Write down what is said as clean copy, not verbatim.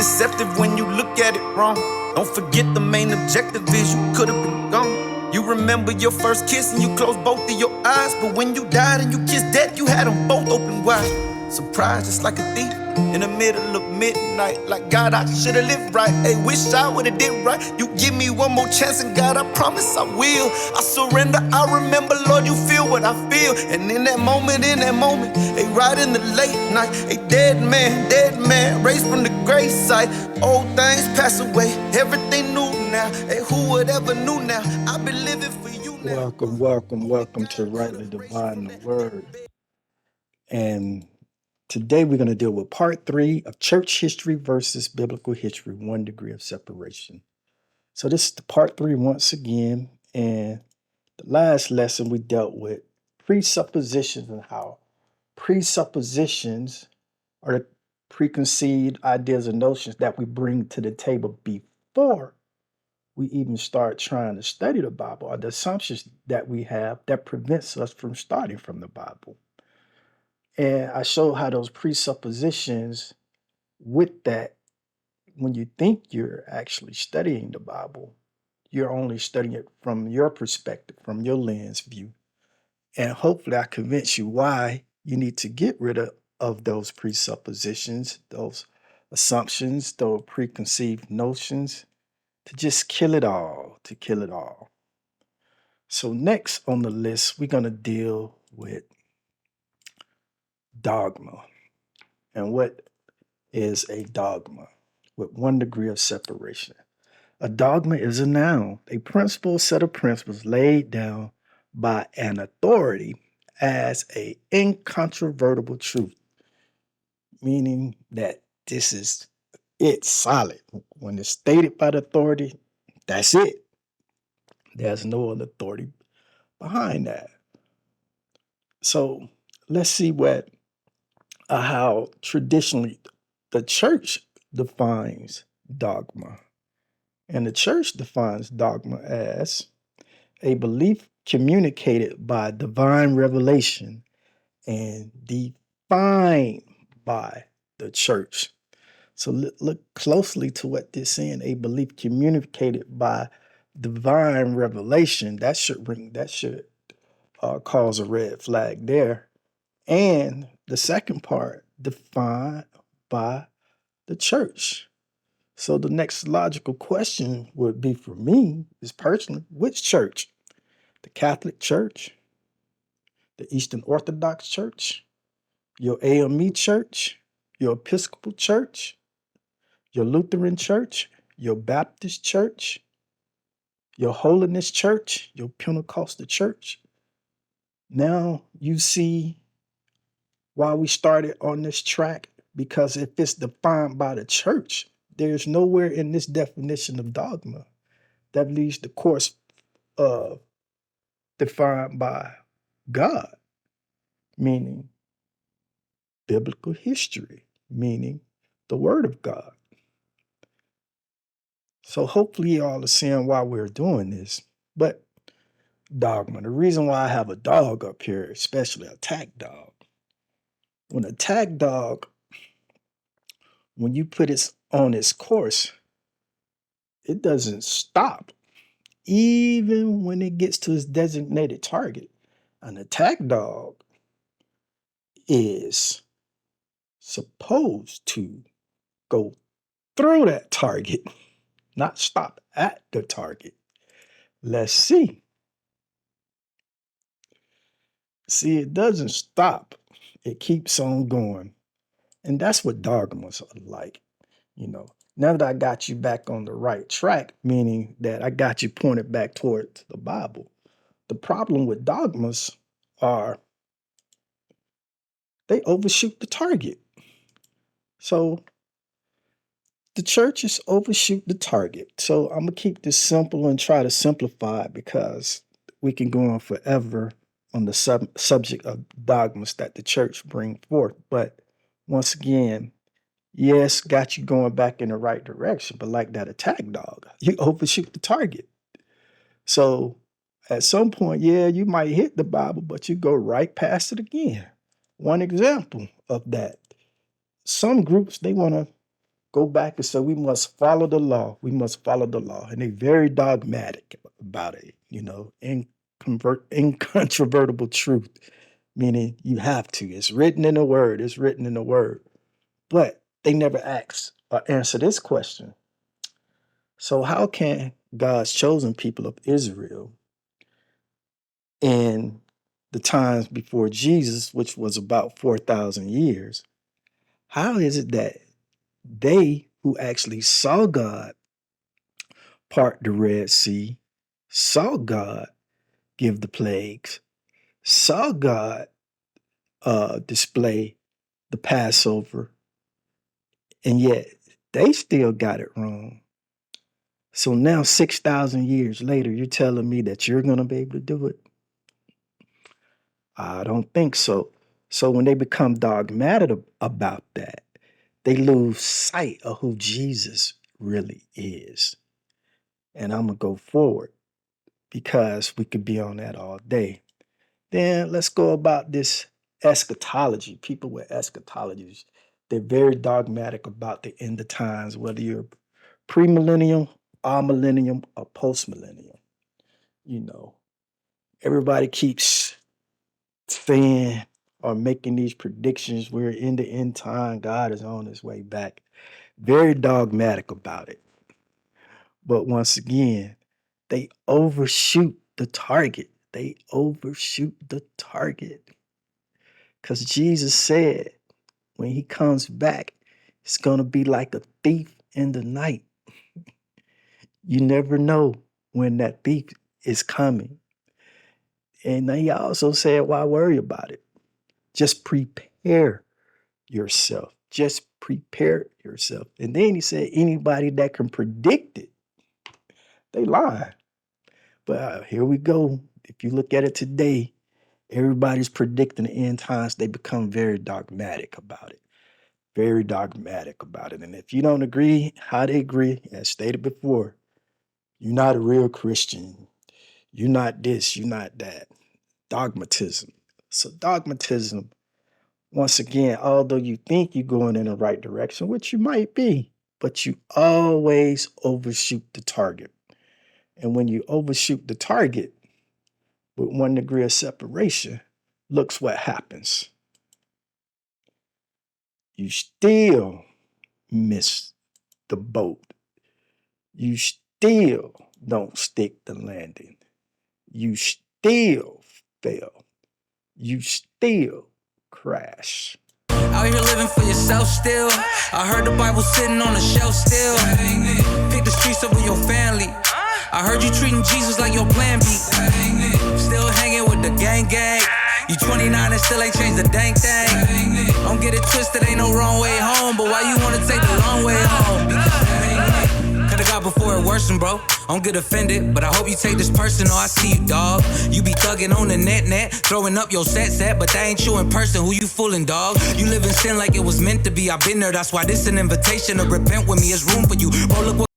deceptive when you look at it wrong. Don't forget the main objective is you could have been gone. You remember your first kiss and you closed both of your eyes, but when you died and you kissed death, you had them both open wide. Surprised just like a thief in the middle of midnight. Like, God, I should've lived right. Hey, wish I would've did right. You give me one more chance, and God, I promise I will. I surrender, I remember, Lord, you feel what I feel. And in that moment, hey, right in the late night, a dead man, raised from the grave site. Old things pass away, everything new now. Hey, who would ever knew now? I've been living for you now. Welcome to Rightly Dividing the Word. And today we're going to deal with part 3 of church history versus biblical history, 1 degree of separation. So this is the part 3 once again. And the last lesson we dealt with presuppositions and how presuppositions are the preconceived ideas and notions that we bring to the table before we even start trying to study the Bible, or the assumptions that we have that prevents us from starting from the Bible. And I show how those presuppositions with that, when you think you're actually studying the Bible, you're only studying it from your perspective, from your lens view. And hopefully I convince you why you need to get rid of those presuppositions, those assumptions, those preconceived notions, to just kill it all, to kill it all. So next on the list, we're going to deal with dogma. And what is a dogma? With 1 degree of separation. A dogma is a noun, a principle, set of principles laid down by an authority as a incontrovertible truth, meaning that this is it, solid. When it's stated by the authority, that's it. There's no other authority behind that. So let's see what how traditionally the church defines dogma. And the church defines dogma as a belief communicated by divine revelation and defined by the church. So look closely to what this is saying. A belief communicated by divine revelation. That should cause a red flag there. And the second part, defined by the church. So the next logical question would be for me, is personally, which church? The Catholic Church, the Eastern Orthodox Church, your AME Church, your Episcopal Church, your Lutheran Church, your Baptist Church, your Holiness Church, your Pentecostal Church. Now you see why we started on this track, because if it's defined by the church, there's nowhere in this definition of dogma that leads the course defined by God, meaning biblical history, meaning the Word of God. So hopefully y'all are seeing why we're doing this. But dogma, the reason why I have a dog up here, especially a tack dog, when a tack dog, when you put it on its course, it doesn't stop, even when it gets to its designated target. An attack dog is supposed to go through that target, not stop at the target. Let's see. See, it doesn't stop. It keeps on going. And that's what dogmas are like. Now that I got you back on the right track, meaning that I got you pointed back toward the Bible, the problem with dogmas are they overshoot the target. So the churches overshoot the target. So I'm gonna keep this simple and try to simplify it, because we can go on forever on the subject of dogmas that the church bring forth. But once again, yes, got you going back in the right direction, but like that attack dog, you overshoot the target. So at some point, yeah, you might hit the Bible, but you go right past it again. One example of that. Some groups, they want to go back and say we must follow the law. We must follow the law. And they're very dogmatic about it, incontrovertible truth, meaning you have to. It's written in the word. It's written in the word. But they never ask or answer this question. So how can God's chosen people of Israel in the times before Jesus, which was about 4,000 years, how is it that they who actually saw God part the Red Sea, saw God give the plagues, saw God display the Passover, and yet they still got it wrong? So now 6,000 years later, you're telling me that you're going to be able to do it? I don't think so. So when they become dogmatic about that, they lose sight of who Jesus really is. And I'm going to go forward because we could be on that all day. Then let's go about this eschatology. People with eschatologies, they're very dogmatic about the end of times, whether you're premillennial, amillennium, or postmillennium. Everybody keeps saying or making these predictions. We're in the end time. God is on his way back. Very dogmatic about it. But once again, they overshoot the target. They overshoot the target. Because Jesus said when he comes back, it's going to be like a thief in the night. You never know when that thief is coming. And he also said, why worry about it? Just prepare yourself. Just prepare yourself. And then he said, anybody that can predict it, they lie. But here we go. If you look at it today, everybody's predicting the end times. They become very dogmatic about it. Very dogmatic about it. And if you don't agree how they agree, as stated before, you're not a real Christian. You're not this, you're not that. Dogmatism. So dogmatism, once again, although you think you're going in the right direction, which you might be, but you always overshoot the target. And when you overshoot the target with 1 degree of separation, looks what happens. You still miss the boat. You still don't stick the landing. You still fail. You still crash. Out here living for yourself still. I heard the Bible sitting on the shelf still. Pick the streets over your family. I heard you treating Jesus like your plan B. Still hanging with the gang. You 29 and still ain't changed the dang thing. Don't get it twisted, ain't no wrong way home. But why you wanna take the long way home? Could've got before it worsened, bro. Don't get offended, but I hope you take this personal. I see you, dog. You be thugging on the net, throwing up your set, but that ain't you in person. Who you fooling, dog? You live in sin like it was meant to be. I've been there, that's why this an invitation to repent with me. There's room for you. Bro, look what